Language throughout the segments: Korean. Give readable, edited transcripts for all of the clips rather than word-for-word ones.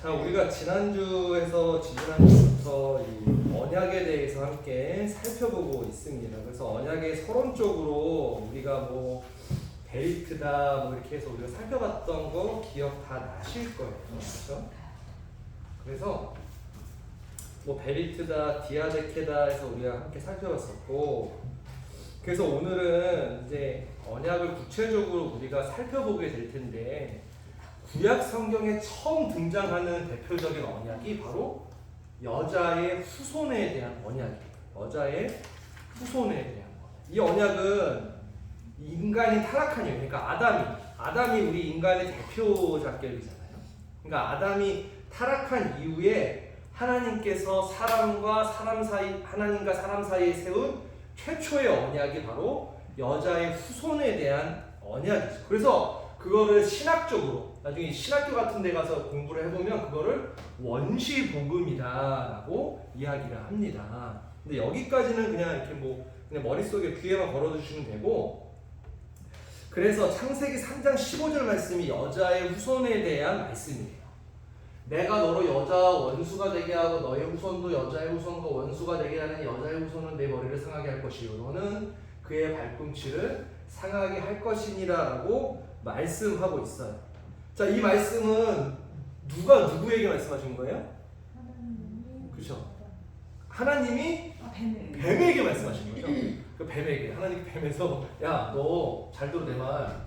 자, 우리가 지지난주부터 이 언약에 대해서 함께 살펴보고 있습니다. 그래서 언약의 서론적으로 우리가 뭐 베리트다 뭐 이렇게 해서 우리가 살펴봤던 거 기억 다 나실 거예요. 그렇죠? 그래서 뭐 베리트다, 디아데케다 해서 우리가 함께 살펴봤었고, 그래서 오늘은 이제 언약을 구체적으로 우리가 살펴보게 될 텐데, 구약 성경에 처음 등장하는 대표적인 언약이 바로 여자의 후손에 대한 언약이에요. 여자의 후손에 대한 언약. 이 언약은 인간이 타락한 이유, 그러니까 아담이 우리 인간의 대표 작결이잖아요. 그러니까 아담이 타락한 이후에 하나님께서 하나님과 사람 사이에 세운 최초의 언약이 바로 여자의 후손에 대한 언약이죠. 그래서 그거를 신학적으로, 나중에 신학교 같은 데 가서 공부를 해보면 그거를 원시복음이다라고 이야기를 합니다. 근데 여기까지는 그냥 이렇게 그냥 머릿속에 귀에만 걸어두시면 되고, 그래서 창세기 3장 15절 말씀이 여자의 후손에 대한 말씀이에요. 내가 너로 여자와 원수가 되게 하고 너의 후손도 여자의 후손과 원수가 되게 하는 여자의 후손은 내 머리를 상하게 할 것이요 너는 그의 발꿈치를 상하게 할 것이니라 라고 말씀하고 있어요. 자, 이 말씀은 누가 누구에게 말씀하신 거예요? 그렇죠. 하나님이 뱀에게 말씀하신 거죠. 그 뱀에게, 하나님이 뱀에서 야, 너 잘 들어 내 말.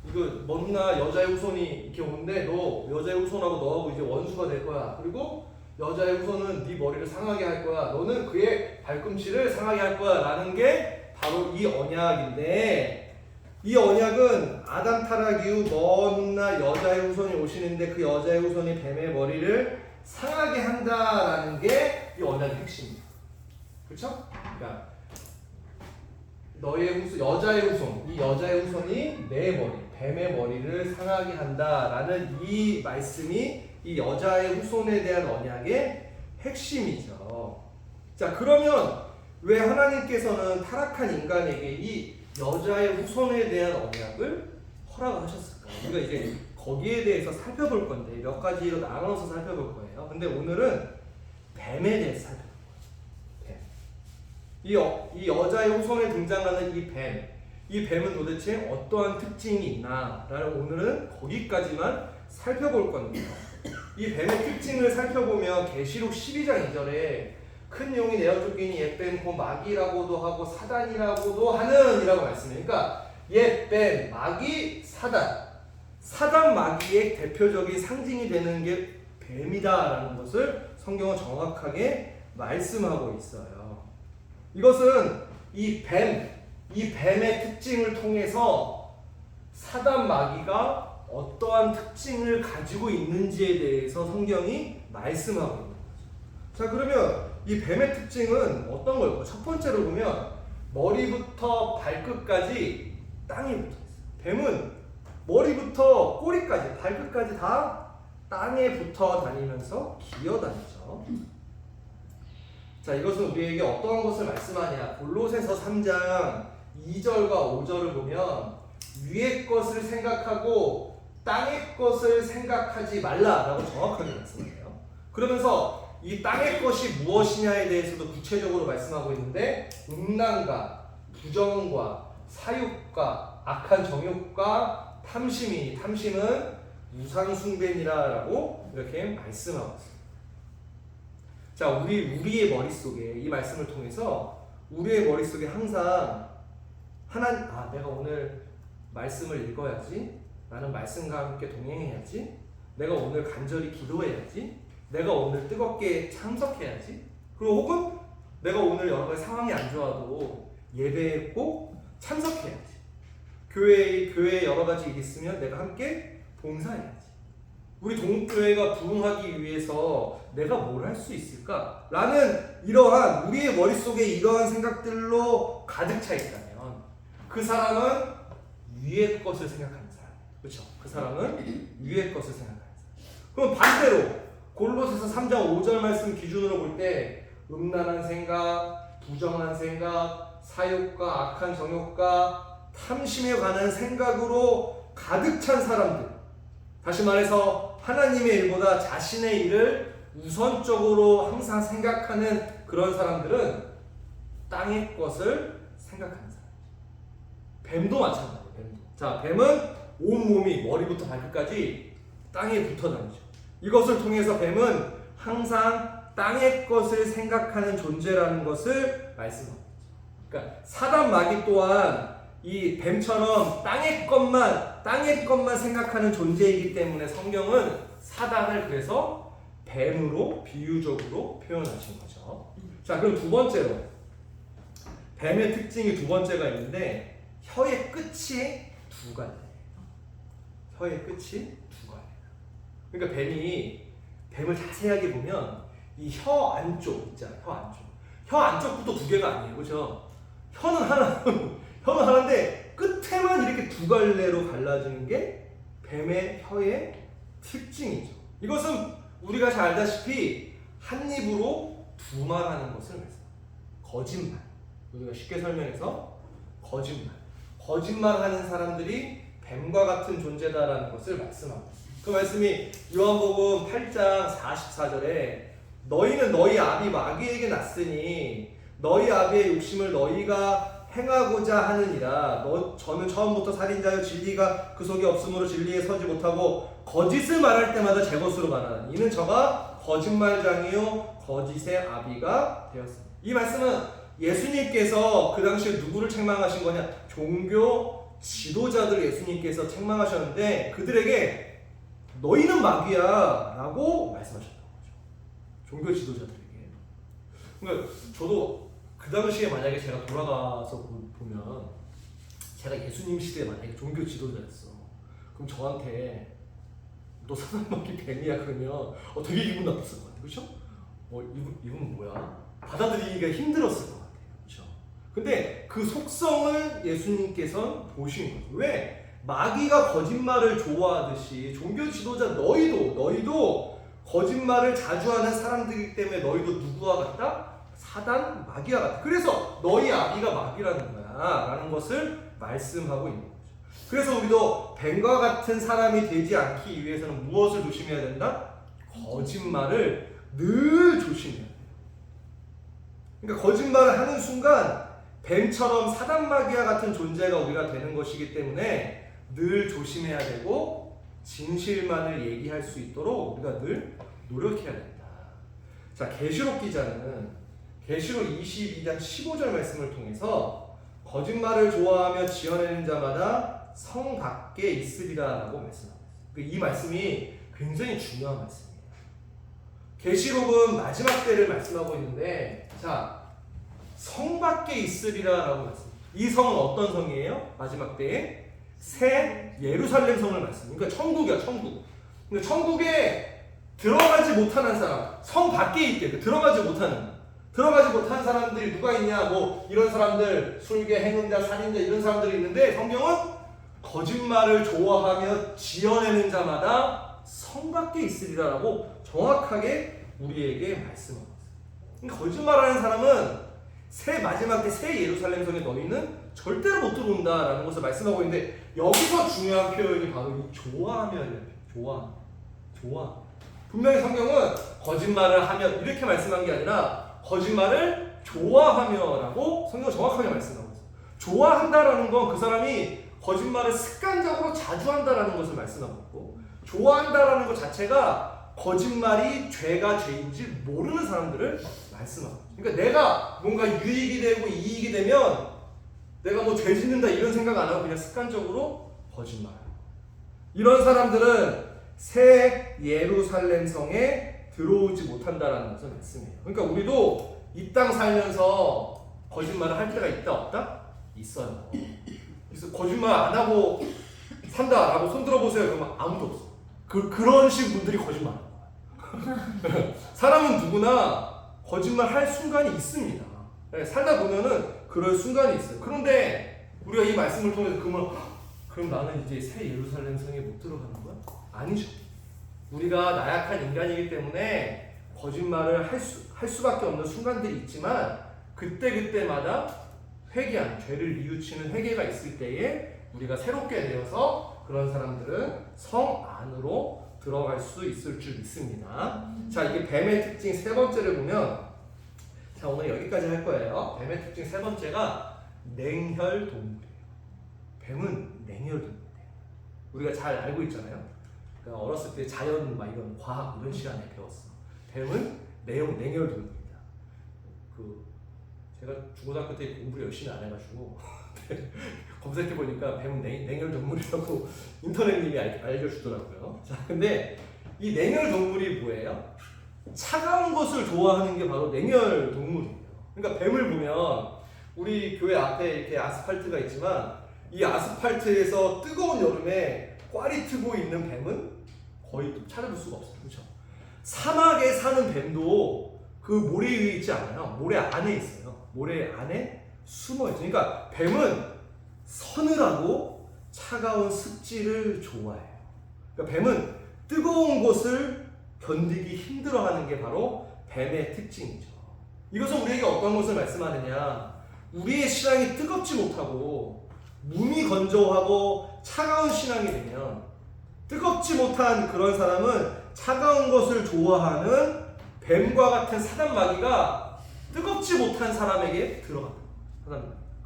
이거 먼나 여자의 후손이 이렇게 오는데 너 여자의 후손하고 너하고 이제 원수가 될 거야. 그리고 여자의 후손은 네 머리를 상하게 할 거야. 너는 그의 발꿈치를 상하게 할 거야. 라는 게 바로 이 언약인데, 이 언약은 아담 타락 이후 먼나 여자의 후손이 오시는데 그 여자의 후손이 뱀의 머리를 상하게 한다라는 게 이 언약의 핵심입니다. 그렇죠? 그러니까 여자의 후손, 이 여자의 후손이 내 머리, 뱀의 머리를 상하게 한다라는 이 말씀이 이 여자의 후손에 대한 언약의 핵심이죠. 자, 그러면 왜 하나님께서는 타락한 인간에게 이 여자의 후손에 대한 언약을 허락하셨을까요? 우리가 이제 거기에 대해서 살펴볼 건데 몇 가지로 나눠서 살펴볼 거예요. 근데 오늘은 뱀에 대해서 살펴볼 거예요. 이 여자의 후손에 등장하는 이 뱀은 도대체 어떠한 특징이 있나를 오늘은 거기까지만 살펴볼 겁니다. 이 뱀의 특징을 살펴보면 계시록 12장 2절에 큰 용이 내어쫓기니 옛뱀 곧 마귀라고도 하고 사단이라고도 하는 이라고 말씀해요. 그러니까 옛뱀, 마귀, 사단 마귀의 대표적인 상징이 되는 게 뱀이다라는 것을 성경은 정확하게 말씀하고 있어요. 이것은 이 뱀의 특징을 통해서 사단 마귀가 어떠한 특징을 가지고 있는지에 대해서 성경이 말씀하고 있는 거죠. 자, 그러면 이 뱀의 특징은 어떤 걸까요? 첫 번째로 보면 머리부터 발끝까지 땅에 붙어 있어요. 뱀은 머리부터 꼬리까지, 발끝까지 다 땅에 붙어 다니면서 기어다니죠. 자, 이것은 우리에게 어떠한 것을 말씀하냐? 골로새서 3장 2절과 5절을 보면 위의 것을 생각하고 땅의 것을 생각하지 말라라고 정확하게 말씀해요. 그러면서 이 땅의 것이 무엇이냐에 대해서도 구체적으로 말씀하고 있는데, 음란과 부정과 사욕과 악한 정욕과 탐심은 우상숭배니라라고 이렇게 말씀하고 있습니다. 자, 우리의 머릿속에 이 말씀을 통해서 우리의 머릿속에 항상 내가 오늘 말씀을 읽어야지, 나는 말씀과 함께 동행해야지, 내가 오늘 간절히 기도해야지, 내가 오늘 뜨겁게 참석해야지, 그리고 혹은 내가 오늘 여러 가지 상황이 안 좋아도 예배에 꼭 참석해야지, 교회에 여러 가지 일이 있으면 내가 함께 봉사해야지, 우리 동교회가 부흥하기 위해서 내가 뭘 할 수 있을까? 라는 이러한 우리의 머릿속에 이러한 생각들로 가득 차 있다면 그 사람은 위의 것을 생각하는 사람. 그렇죠? 그 사람은 위의 것을 생각하는 사람. 그럼 반대로 골로새서 3장 5절 말씀 기준으로 볼 때 음란한 생각, 부정한 생각, 사욕과 악한 정욕과 탐심에 관한 생각으로 가득 찬 사람들, 다시 말해서 하나님의 일보다 자신의 일을 우선적으로 항상 생각하는 그런 사람들은 땅의 것을 생각하는 사람. 뱀도 마찬가지예요. 뱀도. 자, 뱀은 온몸이 머리부터 발끝까지 땅에 붙어 다니죠. 이것을 통해서 뱀은 항상 땅의 것을 생각하는 존재라는 것을 말씀합니다. 그러니까 사단 마귀 또한 이 뱀처럼 땅의 것만 생각하는 존재이기 때문에 성경은 사단을 그래서 뱀으로 비유적으로 표현하신 거죠. 자, 그럼 두 번째로 뱀의 특징이 두 번째가 있는데 혀의 끝이 두 갈래. 혀의 끝이 두 갈래. 그러니까 뱀을 자세하게 보면 이 혀 안쪽 있잖아요. 혀 안쪽부터 두 개가 아니에요. 그렇죠? 혀는 하나인데 끝에만 이렇게 두 갈래로 갈라지는 게 뱀의 혀의 특징이죠. 이것은 우리가 잘 알다시피 한 입으로 두 말하는 것을 말씀합니다. 거짓말. 우리가 쉽게 설명해서 거짓말하는 사람들이 뱀과 같은 존재다라는 것을 말씀합니다. 그 말씀이 요한복음 8장 44절에 너희는 너희 아비 마귀에게 났으니 너희 아비의 욕심을 너희가 행하고자 하느니라. 저는 처음부터 살인자여 진리가 그 속에 없으므로 진리에 서지 못하고 거짓을 말할 때마다 제 것으로 말하나니 이는 저가 거짓말장이요 거짓의 아비가 되었습니다. 이 말씀은 예수님께서 그 당시에 누구를 책망하신 거냐? 종교 지도자들을 예수님께서 책망하셨는데 그들에게 너희는 마귀야 라고 말씀하셨던 거죠. 종교 지도자들에게. 그러니까 저도 그 당시에 만약에 제가 돌아가서 보면 제가 예수님 시대에 만약에 종교 지도자였어. 그럼 저한테 너 사단마귀 뱀이야 그러면 되게 기분 나빴을 것 같아요. 그렇죠? 이분 뭐야? 받아들이기가 힘들었을 것 같아요. 그렇죠? 근데 그 속성을 예수님께서는 보신 거죠. 왜? 마귀가 거짓말을 좋아하듯이 종교 지도자 너희도 거짓말을 자주 하는 사람들이기 때문에 너희도 누구와 같다? 사단, 마귀와 같다. 그래서 너희 아비가 마귀라는 거야 라는 것을 말씀하고 있는 거죠. 그래서 우리도 뱀과 같은 사람이 되지 않기 위해서는 무엇을 조심해야 된다? 거짓말을 늘 조심해야 돼요. 그러니까 거짓말을 하는 순간 뱀처럼 사단, 마귀와 같은 존재가 우리가 되는 것이기 때문에 늘 조심해야 되고 진실만을 얘기할 수 있도록 우리가 늘 노력해야 된다. 자, 계시록 기자는 계시록 22장 15절 말씀을 통해서 거짓말을 좋아하며 지어내는 자마다 성 밖에 있으리라 라고 말씀합니다. 이 말씀이 굉장히 중요한 말씀이에요. 계시록은 마지막 때를 말씀하고 있는데 자, 성 밖에 있으리라 라고 말씀합니다. 이 성은 어떤 성이에요? 마지막 때에 새 예루살렘 성을 말씀합니다. 그러니까 천국이야, 천국. 그러니까 천국에 들어가지 못하는 사람, 성 밖에 있대. 들어가지 못하는 사람들이 누가 있냐? 뭐 이런 사람들, 술개, 행음자, 살인자 이런 사람들이 있는데 성경은 거짓말을 좋아하며 지어내는 자마다 성 밖에 있으리라라고 정확하게 우리에게 말씀합니다. 거짓말하는 사람은 마지막 때 새 예루살렘 성에 너희는 절대로 못 들어온다라는 것을 말씀하고 있는데 여기서 중요한 표현이 바로 이 좋아하며라는 표현. 좋아. 분명히 성경은 거짓말을 하며 이렇게 말씀한 게 아니라 거짓말을 좋아하며라고 성경은 정확하게 말씀하고 있어요. 좋아한다라는 건 그 사람이 거짓말을 습관적으로 자주 한다라는 것을 말씀하고 있고 좋아한다라는 것 자체가 거짓말이 죄가 죄인지 모르는 사람들을 말씀하고 있어요. 그러니까 내가 뭔가 유익이 되고 이익이 되면 내가 뭐 죄 짓는다 이런 생각 안 하고 그냥 습관적으로 거짓말. 이런 사람들은 새 예루살렘 성에 들어오지 못한다라는 것을 말씀해요. 그러니까 우리도 이 땅 살면서 거짓말을 할 때가 있다 없다? 있어요. 그래서 거짓말 안 하고 산다라고 손 들어보세요. 그러면 아무도 없어. 그런 식 분들이 거짓말하는 거야. 사람은 누구나 거짓말 할 순간이 있습니다. 살다 보면은 그럴 순간이 있어요. 그런데 우리가 이 말씀을 통해서 그럼 나는 이제 새 예루살렘 성에 못 들어가는 거야? 아니죠. 우리가 나약한 인간이기 때문에 거짓말을 할 수밖에 없는 순간들이 있지만 그때마다 회개한 죄를 뉘우치는 회개가 있을 때에 우리가 새롭게 되어서 그런 사람들은 성 안으로 들어갈 수 있을 줄 믿습니다. 자, 이게 뱀의 특징 세 번째를 보면, 자, 오늘 여기까지 할 거예요. 뱀의 특징 세 번째가 냉혈 동물이에요. 뱀은 냉혈 동물이에요. 우리가 잘 알고 있잖아요. 그러니까 어렸을 때 자연 막 이런 과학 이런 시간에 배웠어. 뱀은 냉혈 동물입니다. 제가 중고등학교 때 공부를 열심히 안 해가지고 검색해 보니까 뱀은 냉혈 동물이라고 인터넷님이 알려주더라고요. 자, 근데 이 냉혈 동물이 뭐예요? 차가운 것을 좋아하는 게 바로 냉혈 동물이에요. 그러니까 뱀을 보면 우리 교회 앞에 이렇게 아스팔트가 있지만 이 아스팔트에서 뜨거운 여름에 꽈리 트고 있는 뱀은 거의 찾아볼 수가 없어요. 그렇죠? 사막에 사는 뱀도 그 모래 위에 있지 않아요. 모래 안에 있어요. 모래 안에 숨어 있어요. 그러니까 뱀은 서늘하고 차가운 습지를 좋아해요. 그러니까 뱀은 뜨거운 곳을 견디기 힘들어하는 게 바로 뱀의 특징이죠. 이것은 우리에게 어떤 것을 말씀하느냐? 우리의 신앙이 뜨겁지 못하고 몸이 건조하고 차가운 신앙이 되면 뜨겁지 못한 그런 사람은 차가운 것을 좋아하는 뱀과 같은 사단 마귀가 뜨겁지 못한 사람에게 들어간다.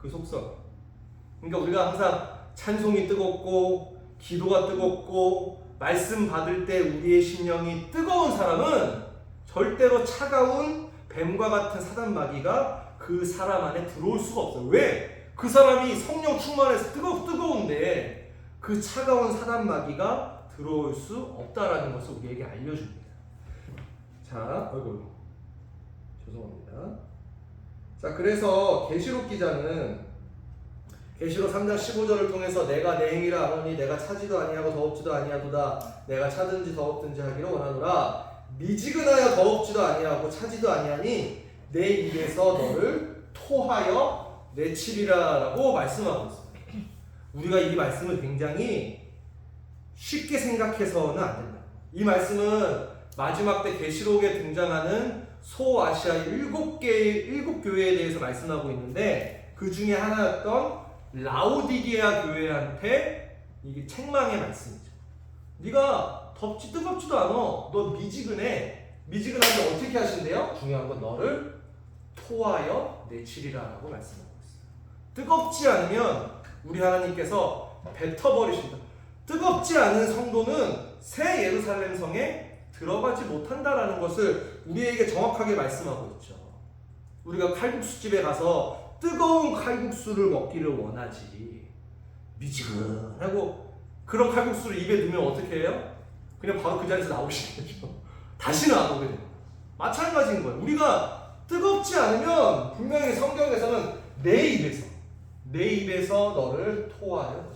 그 속성. 그러니까 우리가 항상 찬송이 뜨겁고 기도가 뜨겁고 말씀 받을 때 우리의 심령이 뜨거운 사람은 절대로 차가운 뱀과 같은 사단 마귀가 그 사람 안에 들어올 수가 없어요. 왜? 그 사람이 성령 충만해서 뜨거운데 그 차가운 사단 마귀가 들어올 수 없다라는 것을 우리에게 알려줍니다. 자, 죄송합니다. 자, 그래서 계시록 기자는 계시록 3장 15절을 통해서 내가 내 행위라 하노니 내가 차지도 아니하고 더럽지도 아니하도다. 내가 차든지 더럽든지 하기를 원하노라. 미지근하여 더럽지도 아니하고 차지도 아니하니 내 입에서 너를 토하여 내치리라 라고 말씀하고 있습니다. 우리가 이 말씀을 굉장히 쉽게 생각해서는 안 된다. 이 말씀은 마지막 때 계시록에 등장하는 소아시아의 7 교회에 대해서 말씀하고 있는데 그 중에 하나였던 라오디게아 교회한테 이게 책망의 말씀이죠. 네가 덥지 뜨겁지도 않아. 너 미지근해. 미지근하면 어떻게 하신대요? 중요한 건 너를 토하여 내치리라 라고 말씀하고 있어요. 뜨겁지 않으면 우리 하나님께서 뱉어버리신다. 뜨겁지 않은 성도는 새 예루살렘 성에 들어가지 못한다라는 것을 우리에게 정확하게 말씀하고 있죠. 우리가 칼국수집에 가서 뜨거운 칼국수를 먹기를 원하지 미지근하고 그런 칼국수를 입에 넣으면 어떻게 해요? 그냥 바로 그 자리에서 나오시는 거죠. 다시는 안 오게 됩니다. 마찬가지인 거예요. 우리가 뜨겁지 않으면 분명히 성경에서는 내 입에서 너를 토하여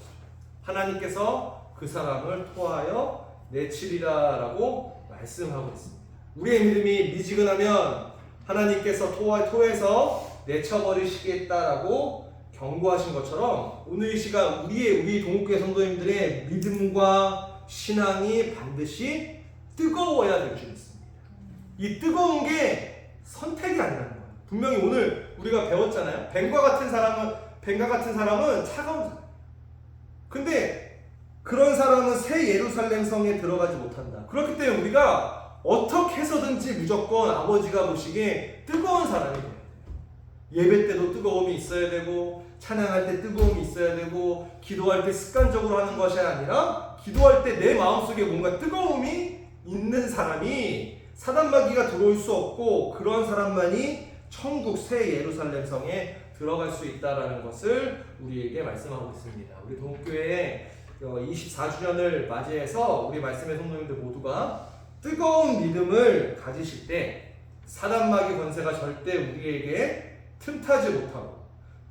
하나님께서 그 사람을 토하여 내치리라 라고 말씀하고 있습니다. 우리의 믿음이 미지근하면 하나님께서 토해서 내쳐버리시겠다라고 경고하신 것처럼 오늘 이 시간 우리 동국교회 성도님들의 믿음과 신앙이 반드시 뜨거워야 될 줄 믿습니다. 이 뜨거운 게 선택이 아니라는 거예요. 분명히 오늘 우리가 배웠잖아요. 뱀과 같은 사람은 차가운 사람. 근데 그런 사람은 새 예루살렘 성에 들어가지 못한다. 그렇기 때문에 우리가 어떻게 해서든지 무조건 아버지가 보시기에 뜨거운 사람이 돼요. 예배 때도 뜨거움이 있어야 되고 찬양할 때 뜨거움이 있어야 되고 기도할 때 습관적으로 하는 것이 아니라 기도할 때 내 마음속에 뭔가 뜨거움이 있는 사람이 사단마귀가 들어올 수 없고 그런 사람만이 천국 새 예루살렘 성에 들어갈 수 있다라는 것을 우리에게 말씀하고 있습니다. 우리 동국교회 24주년을 맞이해서 우리 말씀의 성도님들 모두가 뜨거운 믿음을 가지실 때 사단마귀 권세가 절대 우리에게 틈타지 못하고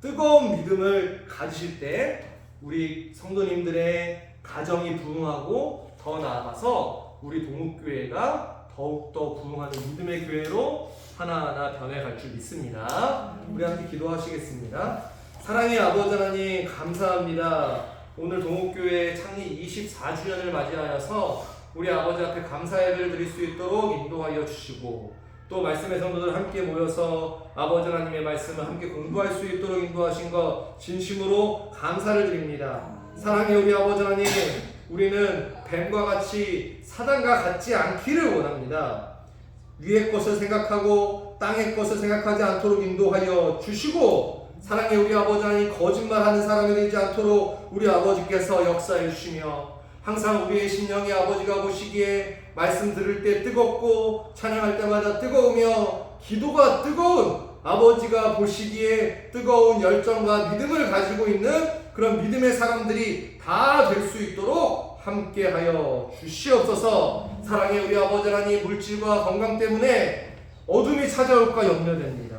뜨거운 믿음을 가지실 때 우리 성도님들의 가정이 부흥하고 더 나아가서 우리 동국교회가 더욱더 부흥하는 믿음의 교회로 하나하나 변해갈 줄 믿습니다. 우리 함께 기도하시겠습니다. 사랑의 아버지 하나님 감사합니다. 오늘 동국교회 창립 24주년을 맞이하여서 우리 아버지 앞에 감사 예배를 드릴 수 있도록 인도하여 주시고 또 말씀의 성도들 함께 모여서 아버지 하나님의 말씀을 함께 공부할 수 있도록 인도하신 것 진심으로 감사를 드립니다. 사랑의 우리 아버지 하나님 우리는 뱀과 같이 사단과 같지 않기를 원합니다. 위의 것을 생각하고 땅의 것을 생각하지 않도록 인도하여 주시고, 사랑의 우리 아버지 하나님, 거짓말하는 사람이 되지 않도록 우리 아버지께서 역사해 주시며, 항상 우리의 심령이 아버지가 보시기에 말씀 들을 때 뜨겁고 찬양할 때마다 뜨거우며 기도가 뜨거운 아버지가 보시기에 뜨거운 열정과 믿음을 가지고 있는 그런 믿음의 사람들이 다 될 수 있도록 함께하여 주시옵소서. 사랑의 우리 아버지 하나님, 물질과 건강 때문에 어둠이 찾아올까 염려됩니다.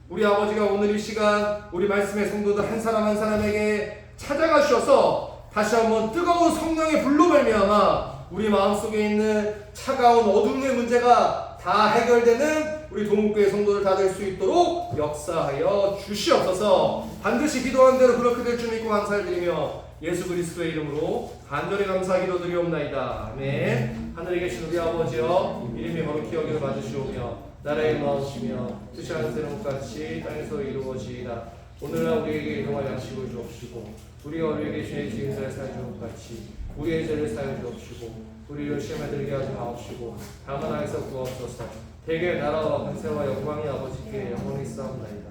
우리 아버지가 오늘 이 시간 우리 말씀의 성도들 한 사람 한 사람에게 찾아가셔서 다시 한번 뜨거운 성령의 불로 말미암아 우리 마음속에 있는 차가운 어둠의 문제가 다 해결되는 우리 동국교회 성도들 다 될 수 있도록 역사하여 주시옵소서. 반드시 기도한 대로 그렇게 될 줄 믿고 감사드리며 예수 그리스도의 이름으로 간절히 감사 기도드리옵나이다. 아멘. 하늘에 계신 우리 아버지여, 이름이 거룩히 여기를 봐주시오며 나라의 마음이시며 뜻이 하는 대로 같이 땅에서 이루어지이다. 오늘날 우리에게 일용할 양식을 주옵시고 우리가 우리에게 죄의 지은자를 사여 주옵 같이 우리의 죄를 사여 주옵시고 우리를 시험에 들게 하지 마옵시고 다만 악에서 구하옵소서. 대개 나라와 권세와 영광이 아버지께 영원히 있사옵나이다.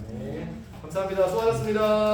아멘. 감사합니다. 수고하셨습니다.